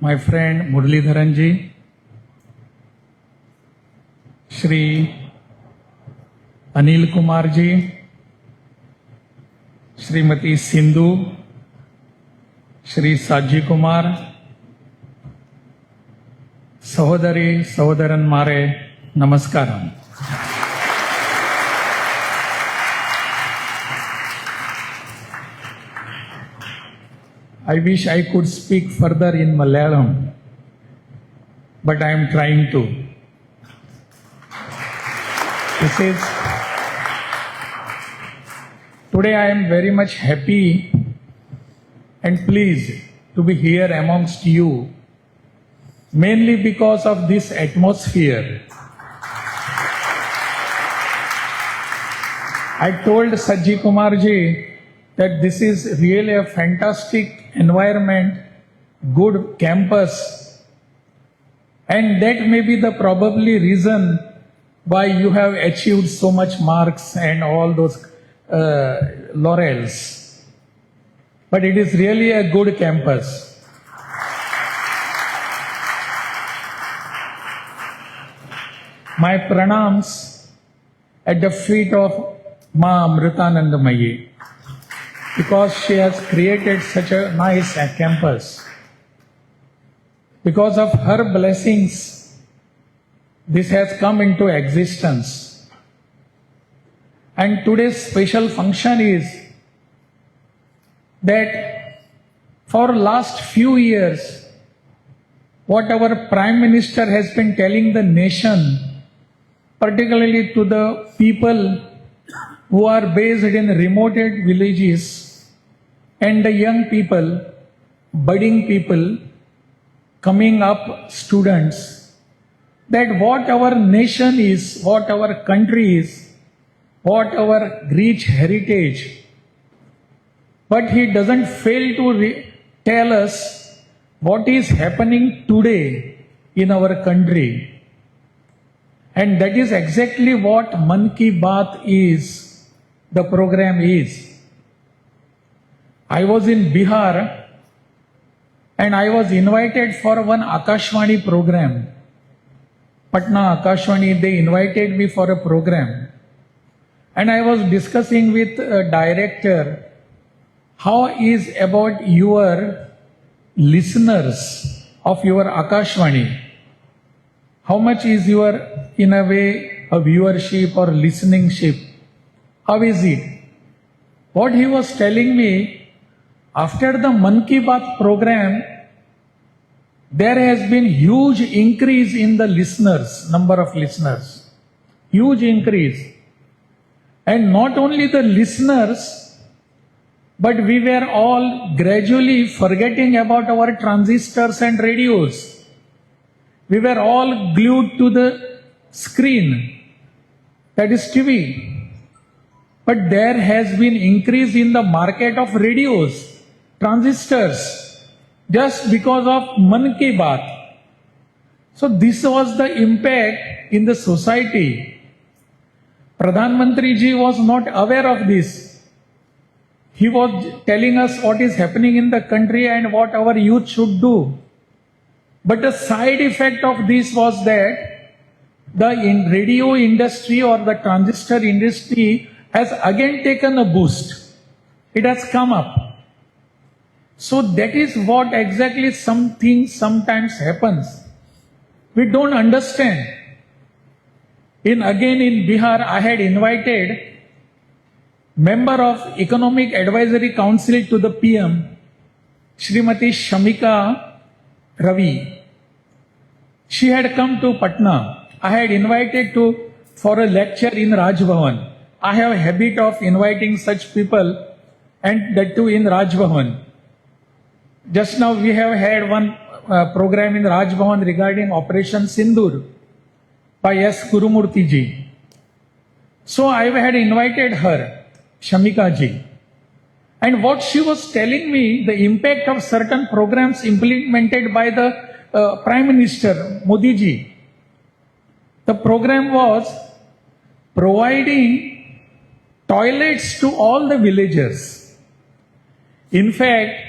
my friend Muraleedharan ji, Shri Anil Kumar ji, Srimati Sindhu, Shri Saji Kumar, Sahodari, Sahodaran Mare, Namaskaram. I wish I could speak further in Malayalam, but I am trying to. Today I am very much happy and pleased to be here amongst you, mainly because of this atmosphere. I told Saji Kumar ji that this is really a fantastic environment, good campus, and that may be the probably reason why you have achieved so much marks and all those laurels. But it is really a good campus. My pranams at the feet of Ma Amritanandamayi, because she has created such a nice campus. Because of her blessings, this has come into existence. And today's special function is that for last few years, what our Prime Minister has been telling the nation, particularly to the people who are based in remote villages, and the young people, budding people, coming up students, that what our nation is, what our country is, what our rich heritage, but he doesn't fail to tell us what is happening today in our country. And that is exactly what Mann Ki Baat is, the program is. I was in Bihar and I was invited for one Akashvani program. Patna Akashvani, they invited me for a program. And I was discussing with a director, how is about your listeners of your Akashvani? How much is your, in a way, a viewership or listeningship? How is it? What he was telling me, after the Mann Ki Baat program, there has been huge increase in the listeners, number of listeners. Huge increase. And not only the listeners, but we were all gradually forgetting about our transistors and radios. We were all glued to the screen, that is TV. But there has been increase in the market of radios, transistors, just because of Mann Ki Baat. So this was the impact in the society. Pradhan Mantri ji was not aware of this. He was telling us what is happening in the country and what our youth should do. But the side effect of this was that the radio industry or the transistor industry has again taken a boost. It has come up. So that is what exactly something sometimes happens. We don't understand. Again in Bihar, I had invited member of Economic Advisory Council to the PM, Srimati Shamika Ravi. She had come to Patna. I had invited for a lecture in Raj Bhavan. I have a habit of inviting such people, and that too in Raj Bhavan. Just now we have had one program in Raj Bhavan regarding Operation Sindoor by S. Gurumurthy ji. So I had invited her, Shamika ji. And what she was telling me, the impact of certain programs implemented by the Prime Minister, Modi ji. The program was providing toilets to all the villagers. In fact,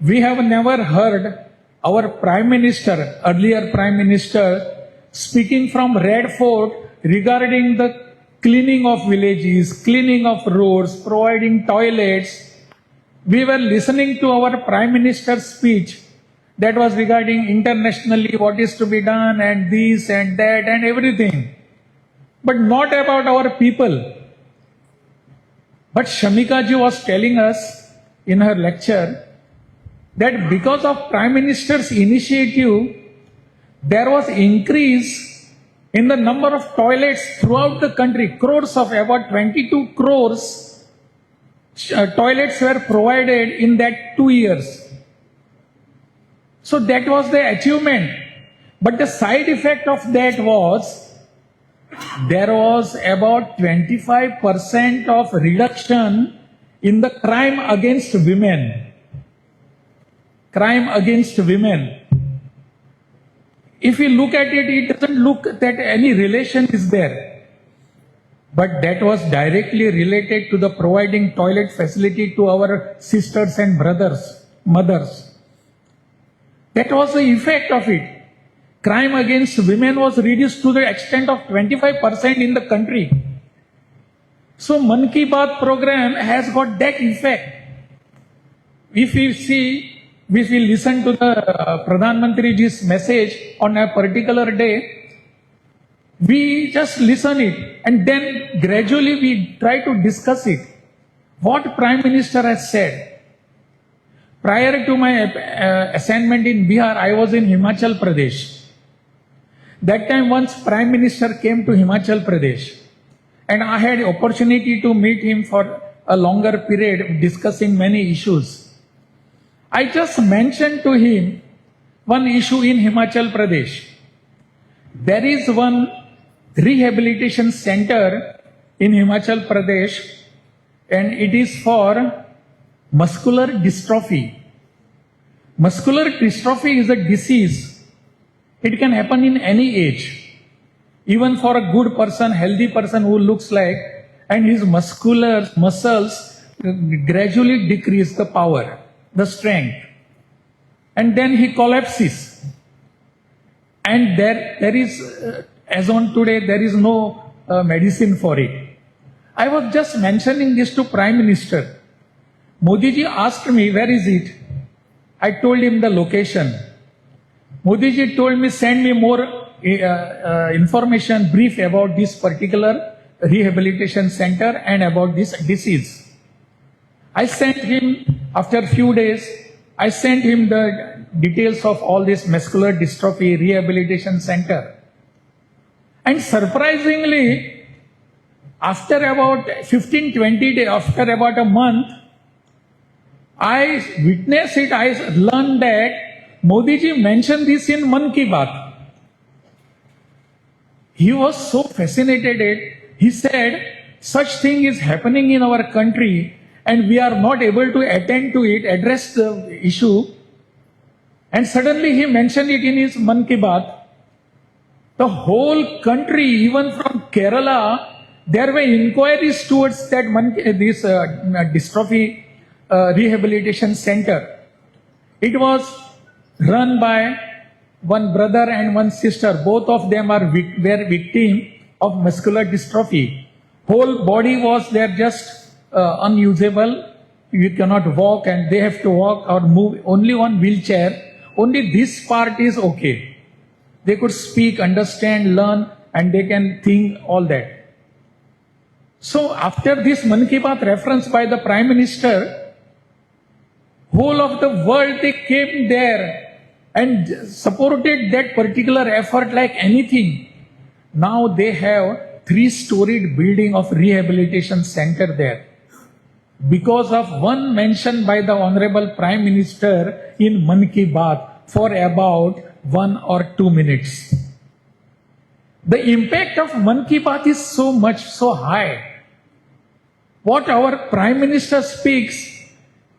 we have never heard our Prime Minister, earlier Prime Minister, speaking from Red Fort regarding the cleaning of villages, cleaning of roads, providing toilets. We were listening to our Prime Minister's speech that was regarding internationally what is to be done and this and that and everything, but not about our people. But Shamika ji was telling us in her lecture that because of Prime Minister's initiative, there was increase in the number of toilets throughout the country. Crores of about 22 crores toilets were provided in that 2 years. So that was the achievement. But the side effect of that was there was about 25% of reduction in the crime against women. Crime against women. If we look at it, it doesn't look that any relation is there. But that was directly related to the providing toilet facility to our sisters and brothers, mothers. That was the effect of it. Crime against women was reduced to the extent of 25% in the country. So Mann Ki Baat program has got that effect. If we see, if we listen to the Pradhan Mantri ji's message on a particular day, we just listen it and then gradually we try to discuss it. What Prime Minister has said. Prior to my assignment in Bihar, I was in Himachal Pradesh. That time once Prime Minister came to Himachal Pradesh and I had opportunity to meet him for a longer period discussing many issues. I just mentioned to him one issue in Himachal Pradesh. There is one rehabilitation center in Himachal Pradesh and it is for muscular dystrophy. Muscular dystrophy is a disease. It can happen in any age. Even for a good person, healthy person who looks like, and his muscles gradually decrease the power, the strength. And then he collapses. And there is, as on today, there is no medicine for it. I was just mentioning this to Prime Minister. Modi ji asked me, where is it? I told him the location. Modi ji told me, send me more information, brief about this particular rehabilitation center and about this disease. I sent him, after a few days, I sent him the details of all this muscular dystrophy rehabilitation center. And surprisingly, after about 15-20 days, after about a month, I witnessed it, I learned that Modi ji mentioned this in Mann Ki Baat. He was so fascinated. He said, such thing is happening in our country and we are not able to attend to it, address the issue. And suddenly he mentioned it in his Mann Ki Baat. The whole country, even from Kerala, there were inquiries towards that this dystrophy rehabilitation center. It was run by one brother and one sister. Both of them were victim of muscular dystrophy. Whole body was there just unusable. You cannot walk and they have to walk or move only on wheelchair. Only this part is okay. They could speak, understand, learn, and they can think all that. So after this Mann Ki Baat reference by the Prime Minister, whole of the world, they came there and supported that particular effort like anything. Now they have 3-storied building of rehabilitation center there. Because of one mention by the Honorable Prime Minister in Mann Ki Baat for about 1 or 2 minutes. The impact of Mann Ki Baat is so much, so high. What our Prime Minister speaks,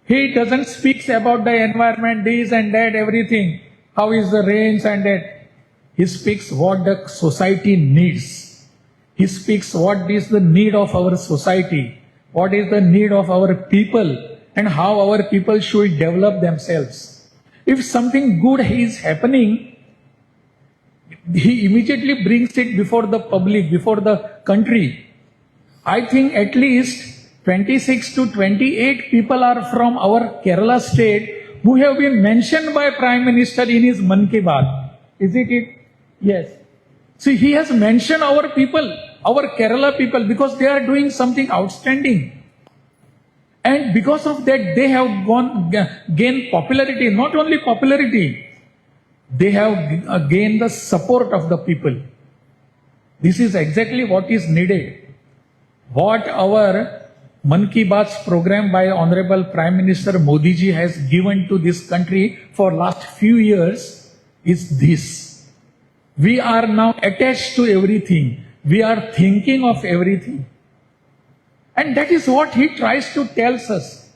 he doesn't speak about the environment, this and that, everything. How is the rains and that. He speaks what the society needs. He speaks what is the need of our society, what is the need of our people, and how our people should develop themselves. If something good is happening, he immediately brings it before the public, before the country. I think at least 26 to 28 people are from our Kerala state who have been mentioned by Prime Minister in his Mann Ki Baat. Is it? Yes. See, he has mentioned our people, our Kerala people, because they are doing something outstanding. And because of that, they have gained popularity. Not only popularity, they have gained the support of the people. This is exactly what is needed. What our Mann Ki Baat's program by Honorable Prime Minister Modi ji has given to this country for last few years is this. We are now attached to everything. We are thinking of everything. And that is what he tries to tell us.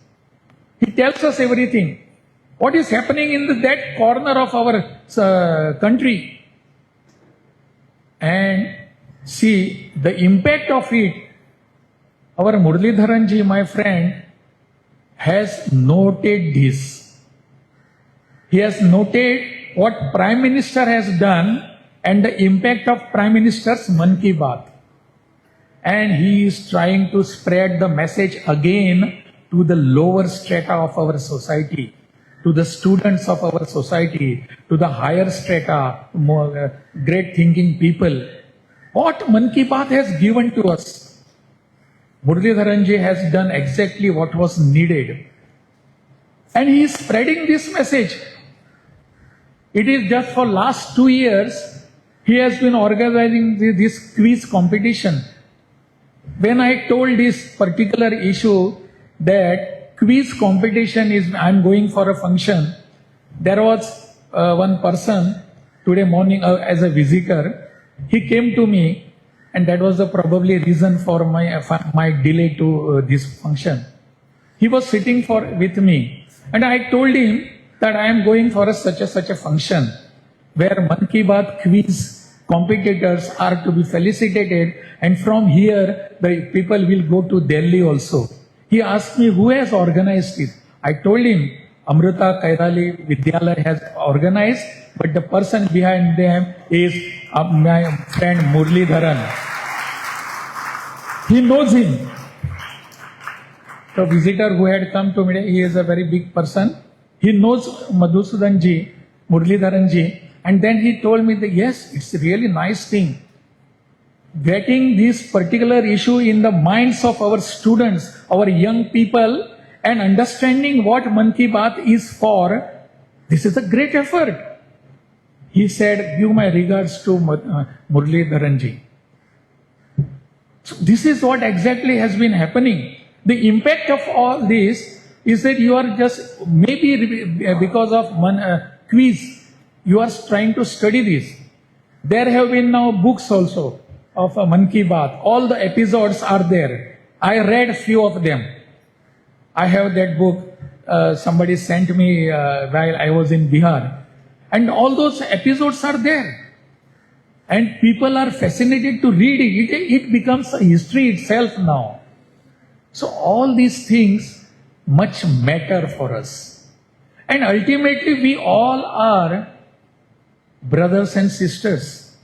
He tells us everything. What is happening in that corner of our country. And see, the impact of it, our Muraleedharan ji, my friend, has noted this. He has noted what Prime Minister has done and the impact of Prime Minister's Mann Ki Baat. And he is trying to spread the message again to the lower strata of our society, to the students of our society, to the higher strata, more great thinking people. What Mann Ki Baat has given to us, Muraleedharan ji has done exactly what was needed. And he is spreading this message. It is just for last 2 years, he has been organizing this quiz competition. When I told this particular issue that quiz competition is, I am going for a function, there was one person today morning as a visitor. He came to me, and that was the probably reason for my delay to this function. He was sitting with me, and I told him that I am going for such a function where Mann Ki Baat quiz competitors are to be felicitated, and from here the people will go to Delhi also. He asked me who has organized it. I told him Amrita Kairali Vidyalaya has organized, but the person behind them is my friend Muraleedharan. He knows him. The visitor who had come to me, he is a very big person. He knows Madhusudan ji, Muraleedharan ji. And then he told me that yes, it's a really nice thing. Getting this particular issue in the minds of our students, our young people, and understanding what Mann Ki Baat is for, this is a great effort. He said, give my regards to Muraleedharan ji. So this is what exactly has been happening. The impact of all this is that you are just, maybe because of quiz, you are trying to study this. There have been now books also of Mann Ki Baat. All the episodes are there. I read few of them. I have that book. Somebody sent me while I was in Bihar. And all those episodes are there. And people are fascinated to read it. It becomes a history itself now. So all these things much matter for us. And ultimately we all are brothers and sisters.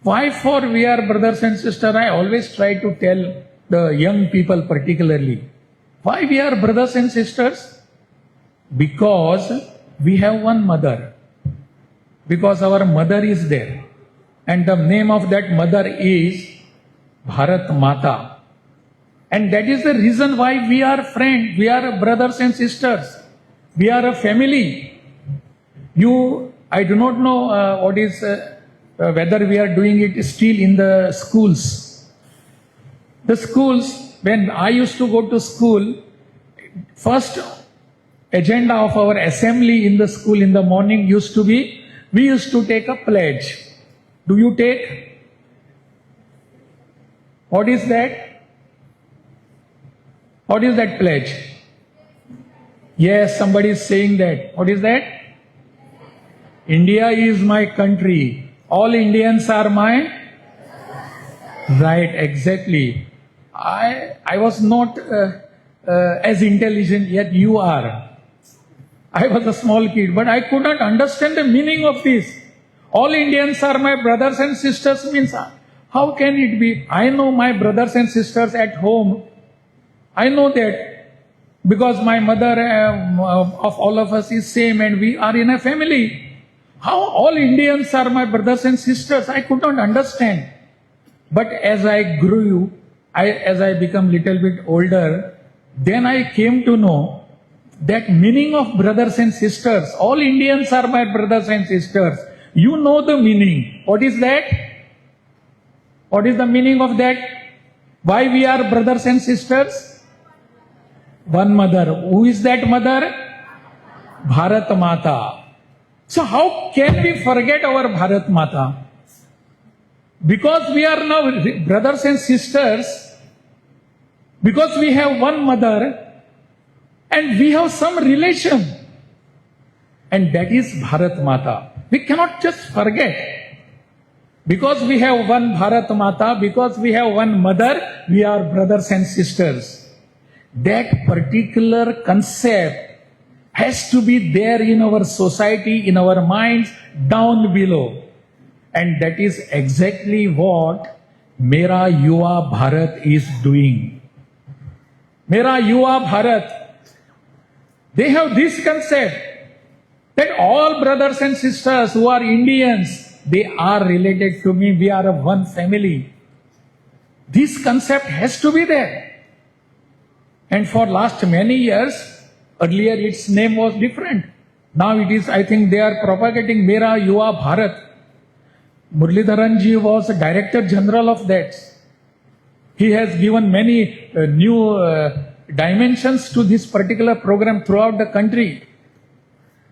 Why for we are brothers and sisters? I always try to tell the young people particularly. Why we are brothers and sisters? Because we have one mother. Because our mother is there. And the name of that mother is Bharat Mata. And that is the reason why we are friends. We are brothers and sisters. We are a family. I do not know what is whether we are doing it still in the schools. The schools, when I used to go to school, first agenda of our assembly in the school in the morning used to be, we used to take a pledge. Do you take? What is that? What is that pledge? Yes, somebody is saying that. What is that? India is my country. All Indians are my... Right, exactly. I was not as intelligent, yet you are. I was a small kid, but I could not understand the meaning of this. All Indians are my brothers and sisters means, how can it be? I know my brothers and sisters at home. I know that because my mother of all of us is same and we are in a family. How all Indians are my brothers and sisters? I could not understand. But as I grew, as I become little bit older, then I came to know that meaning of brothers and sisters. All Indians are my brothers and sisters. You know the meaning. What is that? What is the meaning of that? Why we are brothers and sisters? One mother. Who is that mother? Bharat Mata. So how can we forget our Bharat Mata? Because we are now brothers and sisters, because we have one mother and we have some relation, and that is Bharat Mata. We cannot just forget. Because we have one Bharat Mata, because we have one mother, we are brothers and sisters. That particular concept has to be there in our society, in our minds, down below. And that is exactly what Mera Yuva Bharat is doing. Mera Yuva Bharat, they have this concept that all brothers and sisters who are Indians, they are related to me, we are of one family. This concept has to be there. And for last many years, earlier its name was different. Now it is, I think they are propagating Mera Yuva Bharat. Muraleedharan ji was Director General of that. He has given many new dimensions to this particular program throughout the country.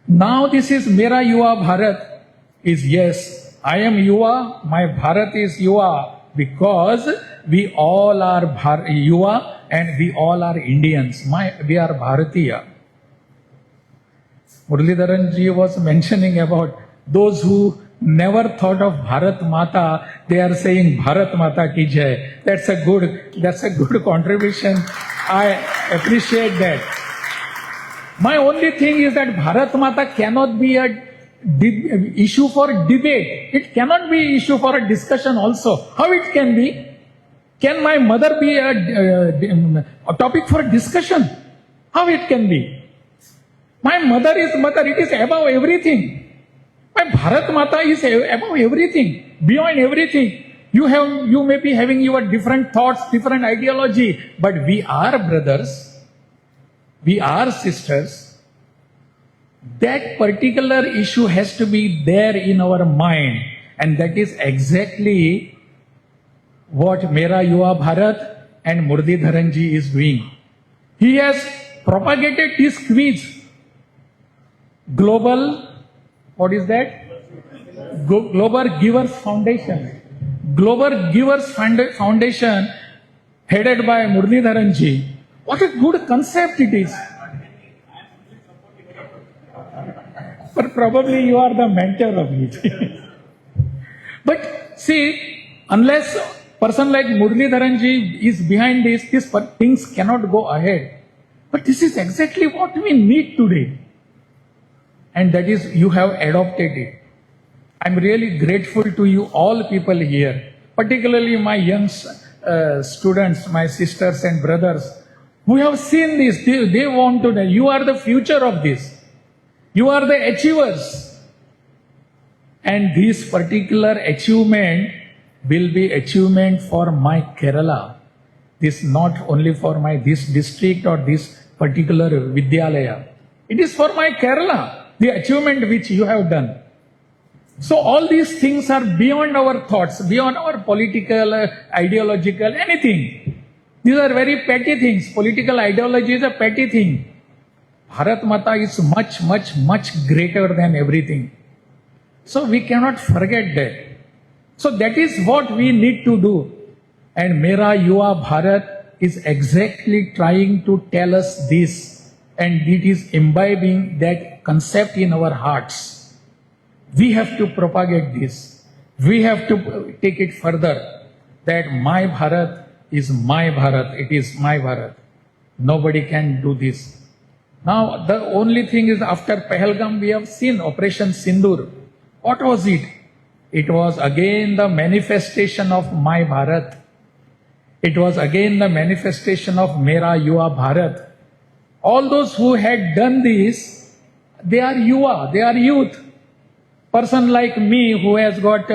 Now this is Mera Yuva Bharat is yes, I am Yuva, my Bharat is Yuva, because we all are Yuva and we all are Indians. We are Bharatiya. Muraleedharan ji was mentioning about those who never thought of Bharat Mata, they are saying Bharat Mata ki jai. That's a good contribution. I appreciate that. My only thing is that Bharat Mata cannot be a issue for debate. It cannot be issue for a discussion also. How it can be? Can my mother be a topic for discussion? How it can be? My mother is mother. It is above everything. My Bharat Mata is above everything, beyond everything. You may be having your different thoughts, different ideology, but we are brothers, we are sisters. That particular issue has to be there in our mind, and that is exactly what Mera Yuva Bharat and Muraleedharan ji is doing. He has propagated this quiz, global. What is that? Global Givers Foundation. Global Givers Foundation headed by Muraleedharan ji. What a good concept it is. But probably you are the mentor of it. But see, unless person like Muraleedharan ji is behind this, these things cannot go ahead. But this is exactly what we need today. And that is, you have adopted it. I'm really grateful to you all people here, particularly my young students, my sisters and brothers, who have seen this. They want to know. You are the future of this. You are the achievers. And this particular achievement will be achievement for my Kerala. This not only for my this district or this particular Vidyalaya. It is for my Kerala. The achievement which you have done. So all these things are beyond our thoughts, beyond our political, ideological, anything. These are very petty things. Political ideology is a petty thing. Bharat Mata is much, much, much greater than everything. So we cannot forget that. So that is what we need to do. And Mera Yuva Bharat is exactly trying to tell us this. And it is imbibing that concept in our hearts. We have to propagate this. We have to take it further. That my Bharat is my Bharat. It is my Bharat. Nobody can do this. Now, the only thing is after Pahalgam, we have seen Operation Sindoor. What was it? It was again the manifestation of My Bharat. It was again the manifestation of Mera Yuva Bharat. All those who had done this, they are Yuva, they are youth. Person like me who has got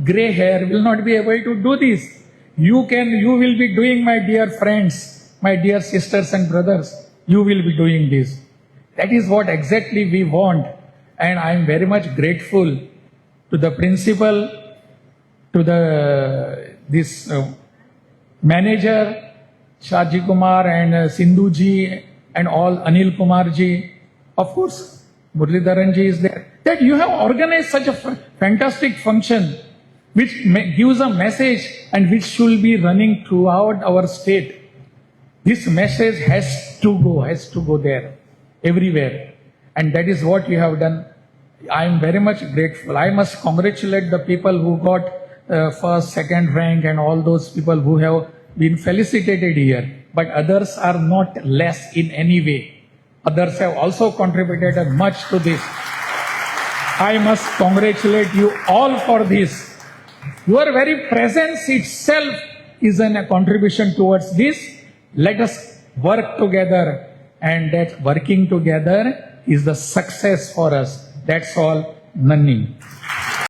grey hair will not be able to do this. You will be doing, my dear friends, my dear sisters and brothers, you will be doing this. That is what exactly we want. And I am very much grateful to the principal, to this manager, Shahji Kumar and Sindhu ji and all Anil Kumar ji. Of course, Muraleedharan ji is there. That you have organized such a fantastic function which gives a message and which should be running throughout our state. This message has to go there, everywhere. And that is what you have done. I am very much grateful. I must congratulate the people who got first, second rank and all those people who have been felicitated here. But others are not less in any way. Others have also contributed much to this. I must congratulate you all for this. Your very presence itself is a contribution towards this. Let us work together, and that working together is the success for us. That's all. Nanni.